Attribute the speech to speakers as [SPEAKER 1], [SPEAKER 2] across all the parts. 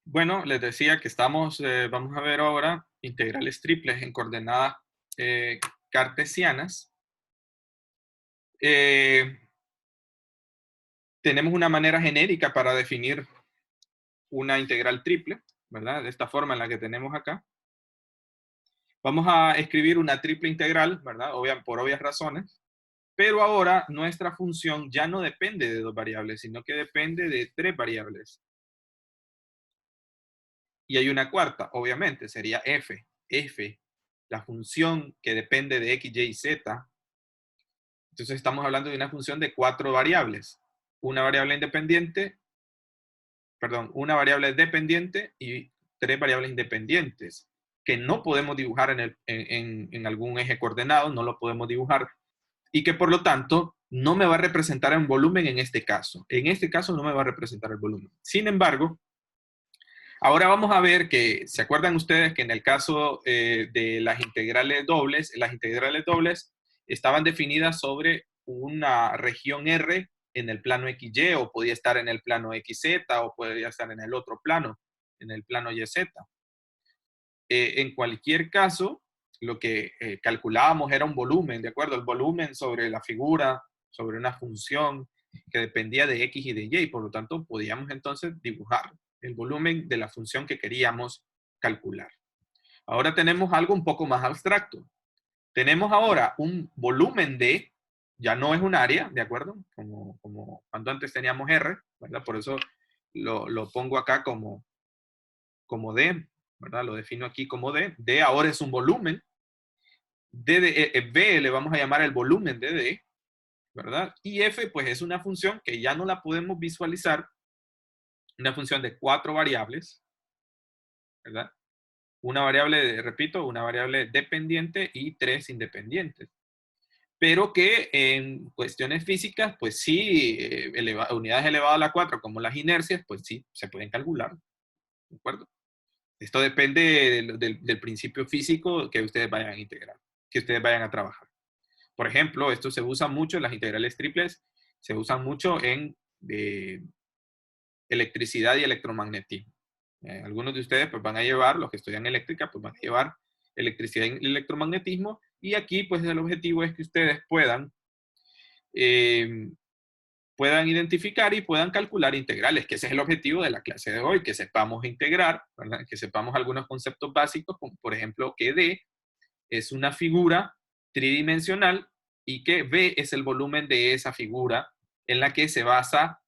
[SPEAKER 1] Bueno, les decía que vamos a ver ahora integrales triples en coordenadas cartesianas. Eh, Tenemos una manera genérica para definir una integral triple, ¿verdad? De esta forma en la que tenemos acá. Vamos a escribir una triple integral, ¿verdad? Por obvias razones. Pero ahora nuestra función ya no depende de dos variables, sino que depende de tres variables. Y hay una cuarta, obviamente, sería f. F, la función que depende de x, y y z. Entonces estamos hablando de una función de cuatro variables. Una variable independiente, perdón, una variable dependiente y tres variables independientes que no podemos dibujar en algún eje coordenado, no lo podemos dibujar y que por lo tanto no me va a representar en volumen en este caso. En este caso no me va a representar el volumen. Sin embargo, ahora vamos a ver que, ¿se acuerdan ustedes que en el caso de las integrales dobles estaban definidas sobre una región R en el plano XY o podía estar en el plano XZ o podría estar en el otro plano, en el plano YZ? En cualquier caso, lo que calculábamos era un volumen, ¿de acuerdo? El volumen sobre la figura, sobre una función que dependía de X y de Y, por lo tanto podíamos entonces dibujar el volumen de la función que queríamos calcular. Ahora tenemos algo un poco más abstracto. Tenemos ahora un volumen D, ya no es un área, ¿de acuerdo? Como cuando antes teníamos R, ¿verdad? Por eso lo pongo acá como D, ¿verdad? Lo defino aquí como D. D ahora es un volumen. B le vamos a llamar el volumen de D, ¿verdad? Y F, pues es una función que ya no la podemos visualizar, una función de cuatro variables, ¿verdad? Una variable, repito, una variable dependiente y tres independientes. Pero que en cuestiones físicas, pues sí, unidades elevadas a la 4, como las inercias, pues sí, se pueden calcular, ¿de acuerdo? Esto depende del principio físico que ustedes vayan a integrar, que ustedes vayan a trabajar. Por ejemplo, esto se usa mucho en las integrales triples, se usan mucho en electricidad y electromagnetismo. Algunos de ustedes pues, van a llevar, los que estudian eléctrica, pues van a llevar electricidad y electromagnetismo, y aquí pues el objetivo es que ustedes eh, puedan identificar y puedan calcular integrales, que ese es el objetivo de la clase de hoy, que sepamos integrar, ¿verdad? Que sepamos algunos conceptos básicos, como por ejemplo que D es una figura tridimensional y que V es el volumen de esa figura en la que se basa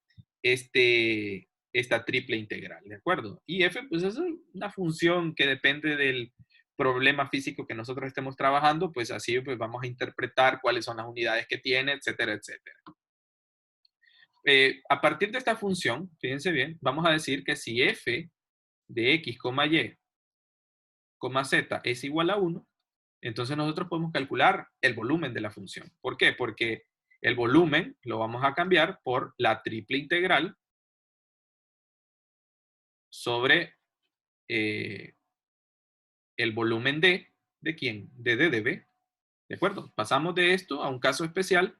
[SPEAKER 1] esta triple integral, ¿de acuerdo? Y F, pues es una función que depende del problema físico que nosotros estemos trabajando, pues así pues vamos a interpretar cuáles son las unidades que tiene, etcétera, etcétera. A partir de esta función, fíjense bien, vamos a decir que si F de X, Y, Z es igual a 1, entonces nosotros podemos calcular el volumen de la función. ¿Por qué? Porque el volumen lo vamos a cambiar por la triple integral sobre el volumen ¿de quién? De D de B. ¿De acuerdo? Pasamos de esto a un caso especial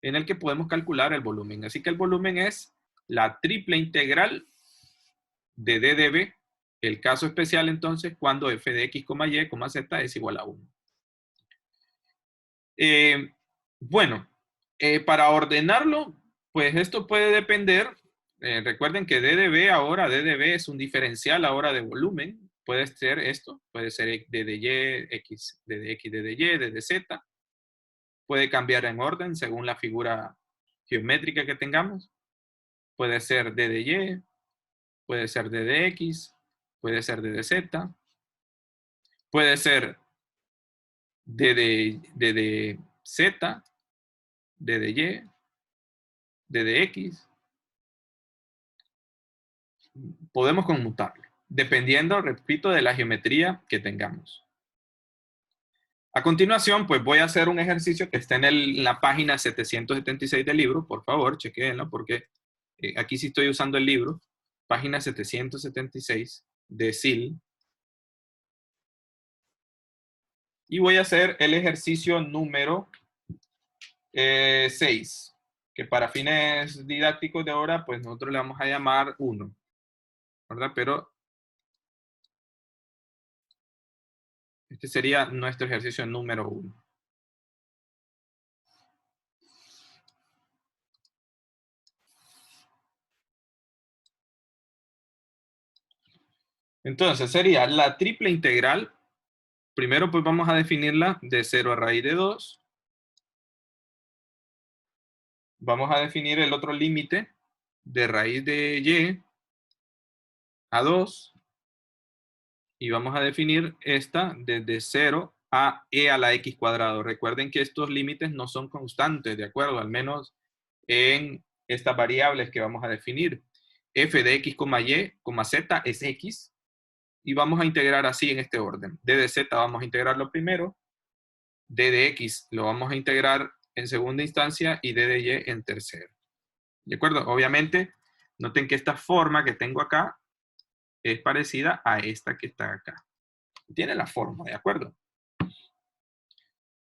[SPEAKER 1] en el que podemos calcular el volumen. Así que el volumen es la triple integral de D de B. El caso especial entonces cuando f de x, y, z es igual a 1. Eh, bueno, para ordenarlo, pues esto puede depender. Recuerden que D de B ahora, D de B es un diferencial ahora de volumen. Puede ser esto, puede ser D de Y, X, D de X, D de Y, D de Z. Puede cambiar en orden según la figura geométrica que tengamos. Puede ser D de Y, puede ser D de X, puede ser D de Z, puede ser D de Z, D de Y, D de X. Podemos conmutarlo, dependiendo, repito, de la geometría que tengamos. A continuación, pues voy a hacer un ejercicio que está en la página 776 del libro. Por favor, chequenlo porque aquí sí estoy usando el libro. Página 776 de SIL. Y voy a hacer el ejercicio número 6, que para fines didácticos de ahora, pues nosotros le vamos a llamar 1, ¿verdad? Pero Este sería nuestro ejercicio número 1. Entonces sería la triple integral. Primero pues vamos a definirla de 0 a raíz de 2. Vamos a definir el otro límite de raíz de y a 2. Y vamos a definir esta desde 0 a e a la x cuadrado. Recuerden que estos límites no son constantes, ¿de acuerdo? Al menos en estas variables que vamos a definir. F de x, y, z es x. Y vamos a integrar así en este orden. D de z vamos a integrarlo primero. D de x lo vamos a integrar en segunda instancia y D de y en tercera. ¿De acuerdo? Obviamente, noten que esta forma que tengo acá es parecida a esta que está acá. Tiene la forma, ¿de acuerdo?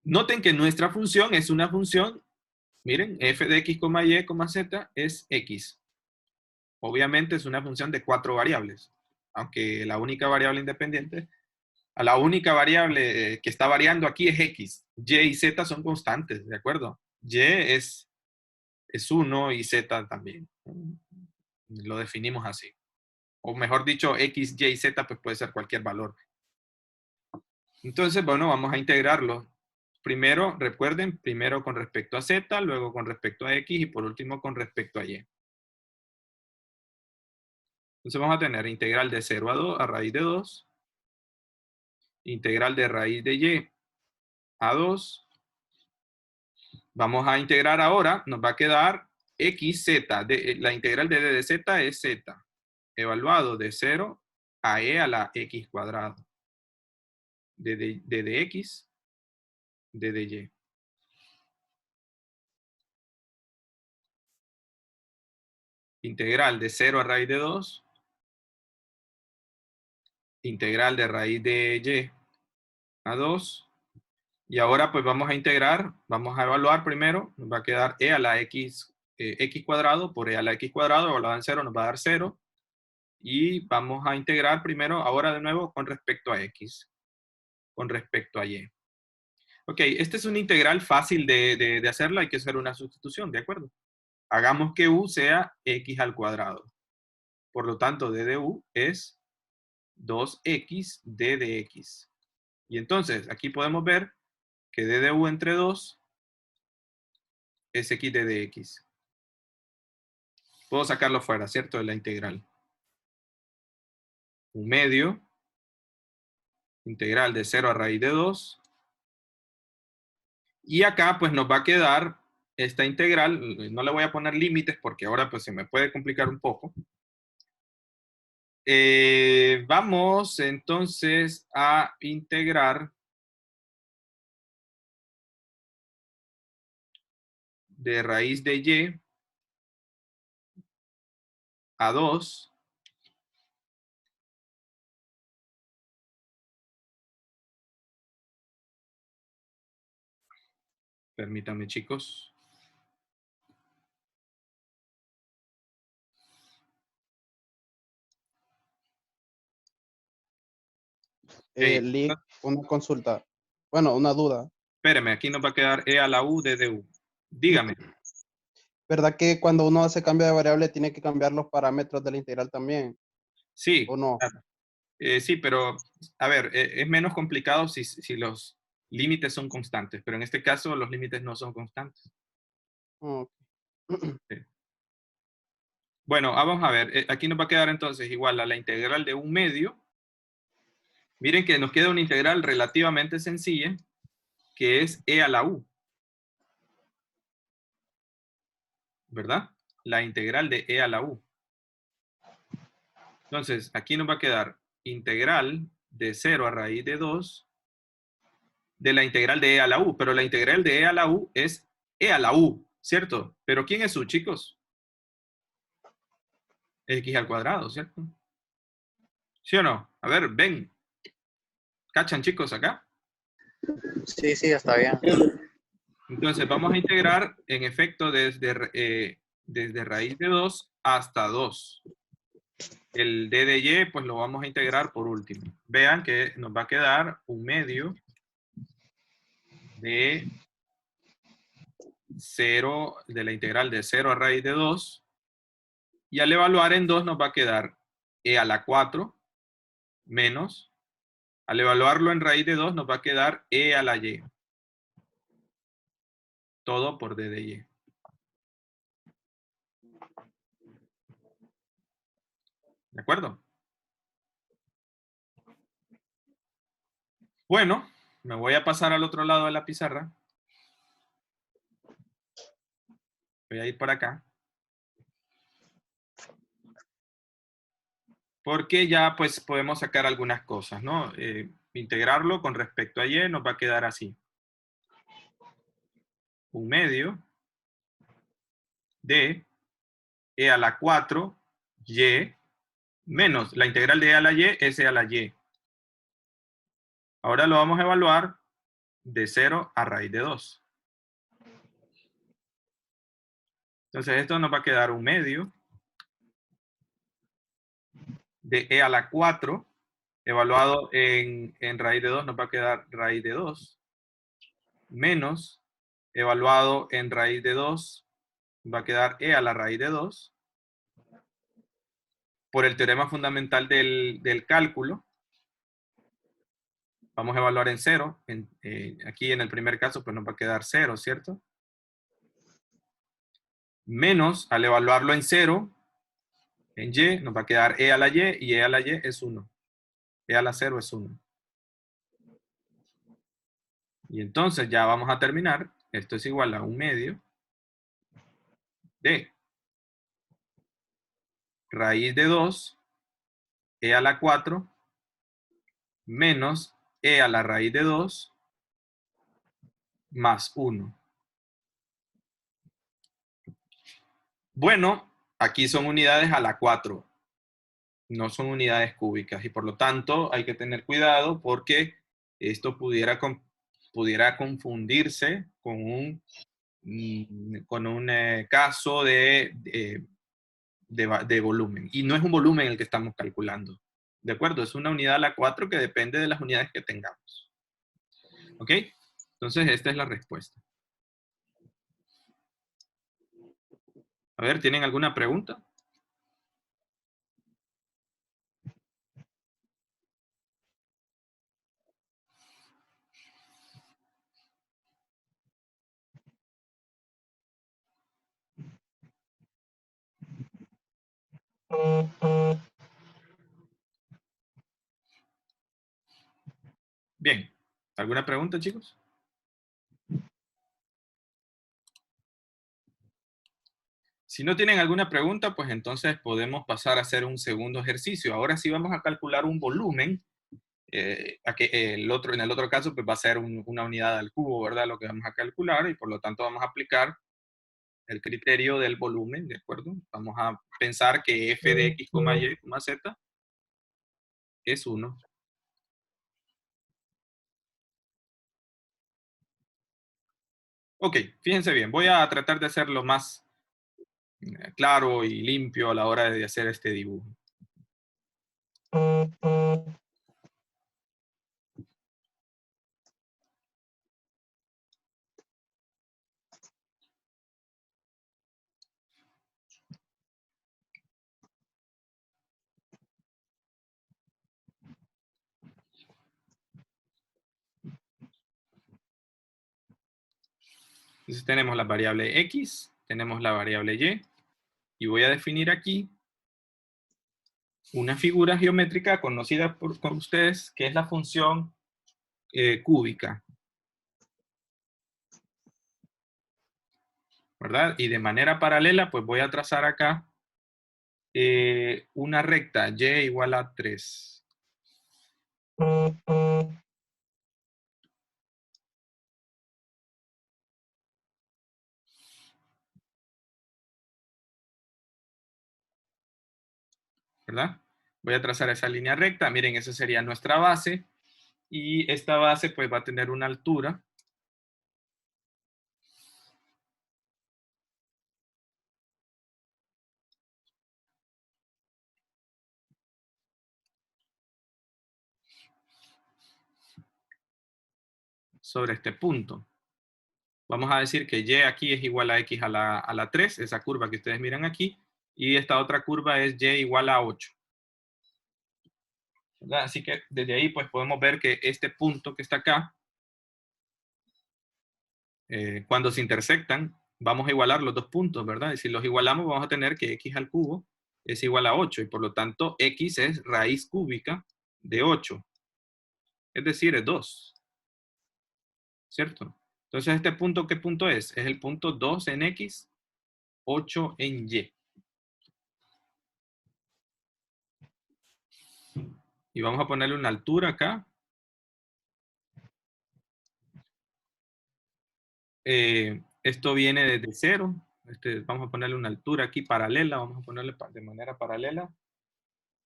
[SPEAKER 1] Noten que nuestra función es una función, miren, f de x, y, z es x. Obviamente es una función de 4 variables, aunque la única variable independiente, la única variable que está variando aquí es x. Y y z son constantes, ¿de acuerdo? Y es 1 y z también. Lo definimos así. O mejor dicho, x, y y z pues puede ser cualquier valor. Entonces, bueno, vamos a integrarlo. Primero, recuerden, primero con respecto a z, luego con respecto a x y por último con respecto a y. Entonces vamos a tener integral de 0 a 2 a raíz de 2, integral de raíz de y a 2. Vamos a integrar ahora, nos va a quedar x, z. La integral de d de z es z, evaluado de 0 a e a la x cuadrado. De x, de y. Integral de 0 a raíz de 2, integral de raíz de y a 2. Y ahora pues vamos a integrar, vamos a evaluar primero, nos va a quedar e a la x, x cuadrado por e a la x cuadrado, evaluado en 0 nos va a dar 0. Y vamos a integrar primero, ahora de nuevo, con respecto a x, con respecto a y. Ok, esta es una integral fácil de hacerla, hay que hacer una sustitución, ¿de acuerdo? Hagamos que u sea x al cuadrado. Por lo tanto, d de u es 2x d de x. Y entonces, aquí podemos ver que d de u entre 2 es x d de x. Puedo sacarlo fuera, ¿cierto? De la integral. Un medio, integral de 0 a raíz de 2. Y acá pues nos va a quedar esta integral. No le voy a poner límites porque ahora pues se me puede complicar un poco. Vamos entonces a integrar de raíz de y a 2. Permítanme, chicos. Hey,
[SPEAKER 2] Lick, una consulta. Bueno, una duda.
[SPEAKER 1] espéreme, aquí nos va a quedar e a la u de u. Dígame.
[SPEAKER 2] ¿Verdad que cuando uno hace cambio de variable tiene que cambiar los parámetros de la integral también?
[SPEAKER 1] Sí,
[SPEAKER 2] ¿O no?
[SPEAKER 1] claro. Sí, pero a ver, es menos complicado si los límites son constantes, pero en este caso los límites no son constantes.
[SPEAKER 2] Ok.
[SPEAKER 1] Sí. Bueno, vamos a ver, aquí nos va a quedar entonces igual a la integral de un medio. Miren que nos queda una integral relativamente sencilla, que es e a la u. ¿Verdad? La integral de e a la u. Entonces, aquí nos va a quedar integral de 0 a raíz de 2 de la integral de e a la u. Pero la integral de e a la u es e a la u, ¿cierto? Pero ¿quién es u, chicos? X al cuadrado, ¿cierto? ¿Sí o no? A ver, ven. ¿Cachan, chicos, acá?
[SPEAKER 3] Sí, sí, está bien.
[SPEAKER 1] Entonces, vamos a integrar, en efecto, desde raíz de 2 hasta 2. el d de y, pues lo vamos a integrar por último. Vean que nos va a quedar 1/2 de 0, de la integral de 0 a raíz de 2. Y al evaluar en 2 nos va a quedar e a la 4 menos, al evaluarlo en raíz de 2 nos va a quedar e a la y. Todo por d de y. ¿De acuerdo? Bueno, me voy a pasar al otro lado de la pizarra. Voy a ir por acá. Porque ya pues podemos sacar algunas cosas, ¿no? Integrarlo con respecto a y nos va a quedar así. 1/2 de e a la 4 y menos la integral de e a la y es e a la y. Ahora lo vamos a evaluar de 0 a raíz de 2. Entonces esto nos va a quedar 1/2 de e a la 4 evaluado en raíz de 2 nos va a quedar raíz de 2 menos evaluado en raíz de 2 va a quedar e a la raíz de 2 por el teorema fundamental del cálculo. Vamos a evaluar en 0. Aquí en el primer caso pues nos va a quedar 0, ¿cierto? Menos, al evaluarlo en 0, en y, nos va a quedar e a la y e a la y es 1. E a la 0 es 1. Y entonces ya vamos a terminar. Esto es igual a 1/2 de raíz de 2 e a la 4 menos e a la raíz de 2 más 1. Bueno, aquí son unidades a la 4, no son unidades cúbicas y por lo tanto hay que tener cuidado porque esto pudiera confundirse con un caso de volumen. Y no es un volumen el que estamos calculando. ¿De acuerdo? Es una unidad a la 4 que depende de las unidades que tengamos. ¿Ok? Entonces esta es la respuesta. A ver, ¿tienen alguna pregunta? Bien. ¿Alguna pregunta, chicos? Si no tienen alguna pregunta, pues entonces podemos pasar a hacer un segundo ejercicio. Ahora sí vamos a calcular un volumen. En el otro caso, pues va a ser una unidad al cubo, ¿verdad? Lo que vamos a calcular y por lo tanto vamos a aplicar el criterio del volumen, ¿de acuerdo? Vamos a pensar que f de x, y, z es 1. Ok, fíjense bien, voy a tratar de hacerlo más claro y limpio a la hora de hacer este dibujo. Entonces tenemos la variable x, tenemos la variable y voy a definir aquí una figura geométrica conocida por ustedes, que es la función cúbica. ¿Verdad? Y de manera paralela, pues voy a trazar acá una recta y igual a 3. ¿Verdad? Voy a trazar esa línea recta. Miren, esa sería nuestra base. Y esta base pues va a tener una altura. sobre este punto. Vamos a decir que y aquí es igual a x a la 3, esa curva que ustedes miran aquí, y esta otra curva es y igual a 8. ¿Verdad? Así que desde ahí pues podemos ver que este punto que está acá, cuando se intersectan, vamos a igualar los dos puntos, ¿verdad? Y si los igualamos vamos a tener que x al cubo es igual a 8, y por lo tanto x es raíz cúbica de 8. Es decir, es 2. ¿Cierto? Entonces, ¿este punto qué punto es? Es el punto 2 en X, 8 en Y. Y vamos a ponerle una altura acá. Esto viene desde 0. Vamos a ponerle una altura aquí paralela. Vamos a ponerle de manera paralela.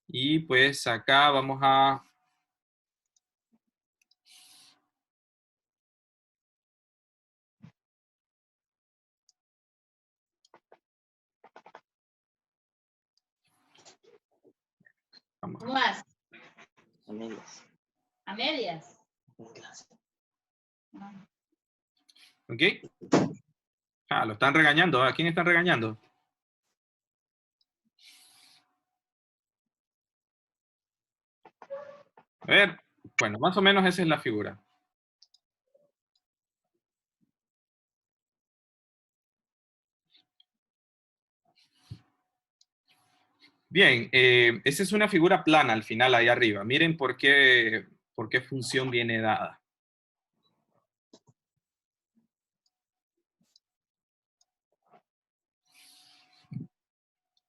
[SPEAKER 1] Y pues acá vamos a...
[SPEAKER 4] ¿Cómo vas?
[SPEAKER 3] A medias.
[SPEAKER 4] ¿A medias?
[SPEAKER 1] ¿Ok? Ah, lo están regañando. ¿A quién están regañando? A ver, bueno, más o menos esa es la figura. Bien, esa es una figura plana al final ahí arriba. Miren por qué función viene dada.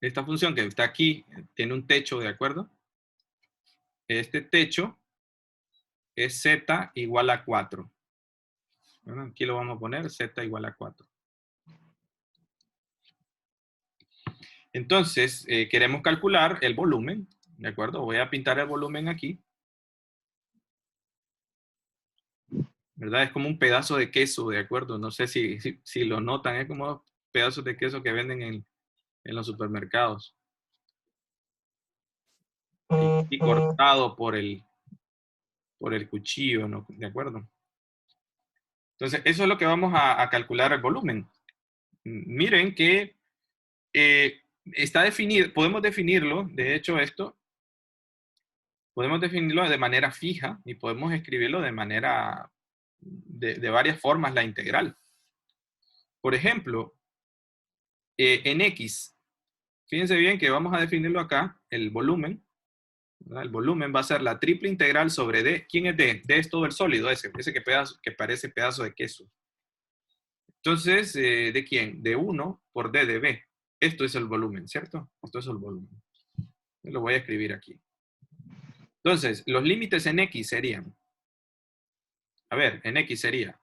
[SPEAKER 1] Esta función que está aquí tiene un techo, ¿de acuerdo? Este techo es z igual a 4. Bueno, aquí lo vamos a poner z igual a 4. Entonces, queremos calcular el volumen, ¿de acuerdo? Voy a pintar el volumen aquí. ¿Verdad? Es como un pedazo de queso, ¿de acuerdo? No sé si lo notan, es como pedazos de queso que venden en los supermercados. Y cortado por el cuchillo, ¿no? ¿De acuerdo? Entonces, eso es lo que vamos a calcular el volumen. Miren que está definido, podemos definirlo, de hecho esto, podemos definirlo de manera fija y podemos escribirlo de manera, de varias formas la integral. Por ejemplo, en X, fíjense bien que vamos a definirlo acá, el volumen, ¿verdad? El volumen va a ser la triple integral sobre D. ¿Quién es D? D es todo el sólido, ese que parece pedazo de queso. Entonces, ¿de quién? De 1 por D de B. Esto es el volumen, ¿cierto? Esto es el volumen. Lo voy a escribir aquí. Entonces, los límites en X serían, a ver, en X sería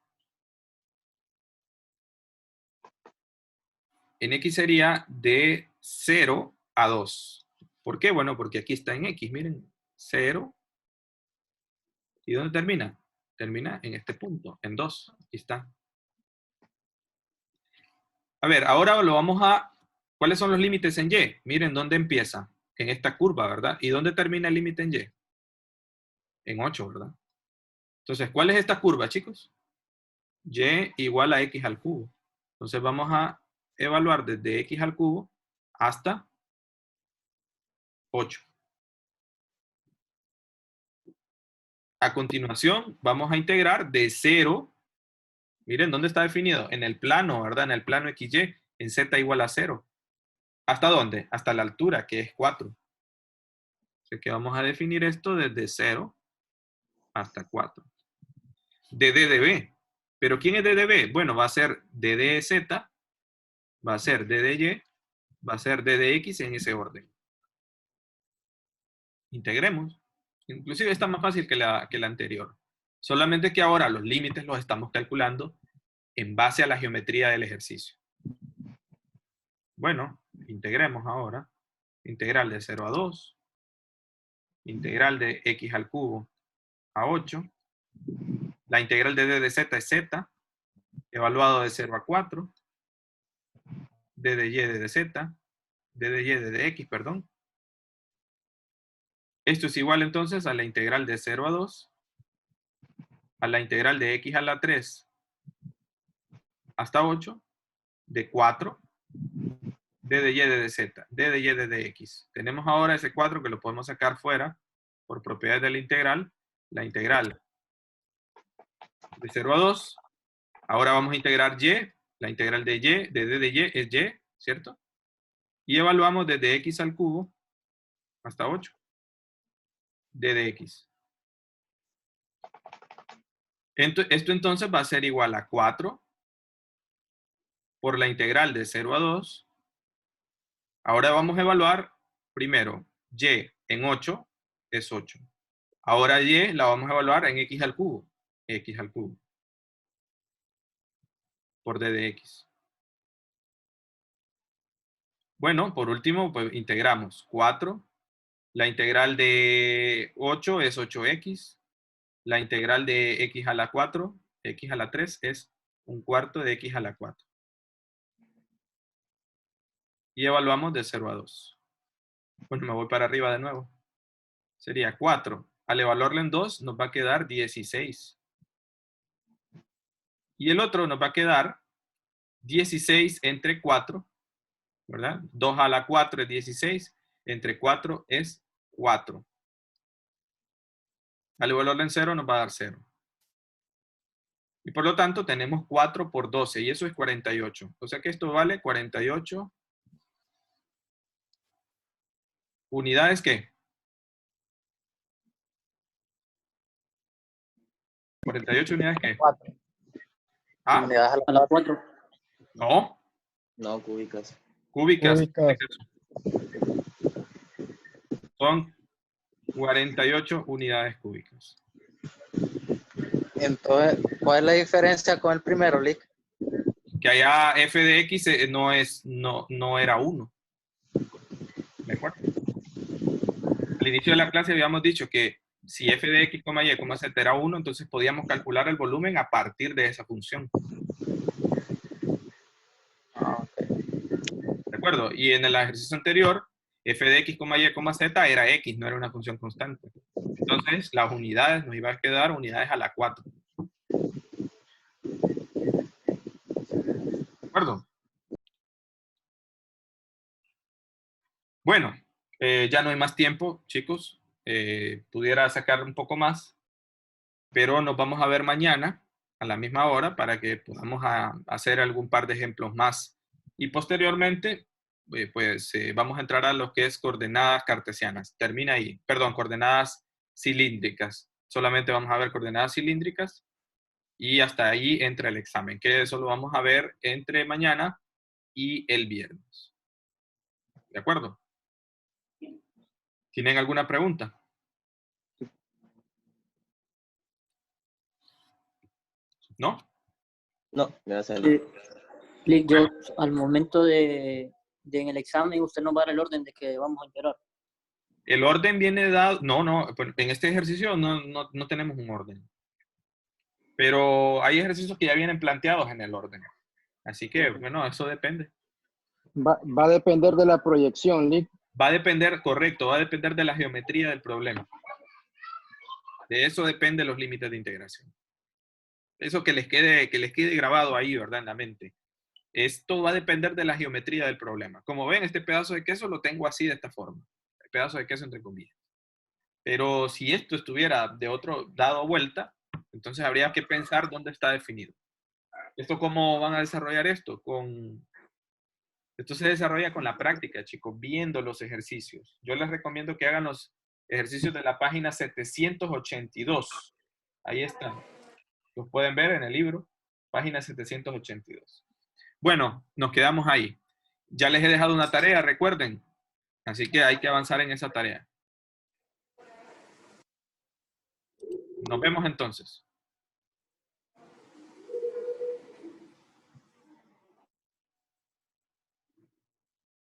[SPEAKER 1] de 0 a 2. ¿Por qué? Bueno, porque aquí está en X, miren, 0. ¿Y dónde termina? Termina en este punto, en 2. Aquí está. A ver, ahora lo vamos a... ¿Cuáles son los límites en Y? Miren dónde empieza. En esta curva, ¿verdad? ¿Y dónde termina el límite en Y? En 8, ¿verdad? Entonces, ¿cuál es esta curva, chicos? Y igual a X al cubo. Entonces vamos a evaluar desde X al cubo hasta 8. A continuación, vamos a integrar de 0. Miren, ¿dónde está definido? En el plano, ¿verdad? En el plano XY, en Z igual a 0. ¿Hasta dónde? Hasta la altura, que es 4. Así que vamos a definir esto desde 0 hasta 4. De D de B. ¿Pero quién es D de B? Bueno, va a ser D de Z, va a ser D de Y, va a ser D de X en ese orden. Integremos. Inclusive está más fácil que la anterior. Solamente que ahora los límites los estamos calculando en base a la geometría del ejercicio. Bueno, integremos ahora. Integral de 0 a 2. Integral de X al cubo a 8. La integral de D de Z es Z, evaluado de 0 a 4. D de Y de Z. D de Y de X, perdón. Esto es igual entonces a la integral de 0 a 2 a la integral de x a la 3 hasta 8 de 4 d de y de z, d de y de x. Tenemos ahora ese 4 que lo podemos sacar fuera por propiedades de la integral de 0 a 2. Ahora vamos a integrar y, la integral de y, de d de y es y, ¿cierto? Y evaluamos desde x al cubo hasta 8, d de x. Esto entonces va a ser igual a 4 por la integral de 0 a 2. Ahora vamos a evaluar primero y en 8 es 8. Ahora y la vamos a evaluar en x al cubo por d de x. Bueno, por último, pues integramos 4. La integral de 8 es 8x. La integral de x a la 4, x a la 3 es 1/4 de x a la 4. Y evaluamos de 0 a 2. Bueno, me voy para arriba de nuevo. Sería 4. Al evaluarlo en 2 nos va a quedar 16. Y el otro nos va a quedar 16 entre 4, ¿verdad? 2 a la 4 es 16, entre 4 es 4. Al evaluarlo en 0 nos va a dar 0. Y por lo tanto tenemos 4 por 12 y eso es 48. O sea que esto vale 48 unidades, ¿qué? 48 unidades, ¿qué?
[SPEAKER 2] 4.
[SPEAKER 1] ¿Ah?
[SPEAKER 3] Unidades
[SPEAKER 5] A las 4.
[SPEAKER 1] No,
[SPEAKER 3] No, cúbicas.
[SPEAKER 1] cúbicas.
[SPEAKER 2] Cúbicas.
[SPEAKER 1] Son 48 unidades cúbicas.
[SPEAKER 3] Entonces, ¿cuál es la diferencia con el primero, Lick?
[SPEAKER 1] Que allá f de x no era 1. ¿De acuerdo? Al inicio de la clase habíamos dicho que si f de x, y, z era 1, entonces podíamos calcular el volumen a partir de esa función. ¿De acuerdo? Y en el ejercicio anterior, f de x, y, z era x, no era una función constante. Entonces, las unidades nos iban a quedar unidades a la 4. ¿De acuerdo? Bueno, ya no hay más tiempo, chicos. Pudiera sacar un poco más, pero nos vamos a ver mañana a la misma hora para que podamos hacer algún par de ejemplos más. Y posteriormente, vamos a entrar a lo que es coordenadas cartesianas. Termina ahí. Perdón, coordenadas cilíndricas. Solamente vamos a ver coordenadas cilíndricas y hasta ahí entra el examen, que eso lo vamos a ver entre mañana y el viernes. ¿De acuerdo? ¿Tienen alguna pregunta? ¿No?
[SPEAKER 3] No, gracias.
[SPEAKER 5] Lick, yo al momento de en el examen usted nos va a dar el orden de que vamos a integrar.
[SPEAKER 1] El orden viene dado, no, en este ejercicio no tenemos un orden. Pero hay ejercicios que ya vienen planteados en el orden. Así que, bueno, eso depende.
[SPEAKER 2] Va a depender de la proyección, Lick.
[SPEAKER 1] Va a depender, correcto, va a depender de la geometría del problema. De eso dependen los límites de integración. Eso que les quede grabado ahí, ¿verdad? En la mente. Esto va a depender de la geometría del problema. Como ven, este pedazo de queso lo tengo así de esta forma. El pedazo de queso entre comillas. Pero si esto estuviera de otro dado vuelta, entonces habría que pensar dónde está definido. ¿Esto cómo van a desarrollar esto? Esto se desarrolla con la práctica, chicos, viendo los ejercicios. Yo les recomiendo que hagan los ejercicios de la página 782. Ahí están. Los pueden ver en el libro, página 782. Bueno, nos quedamos ahí. Ya les he dejado una tarea, recuerden. Así que hay que avanzar en esa tarea. Nos vemos entonces.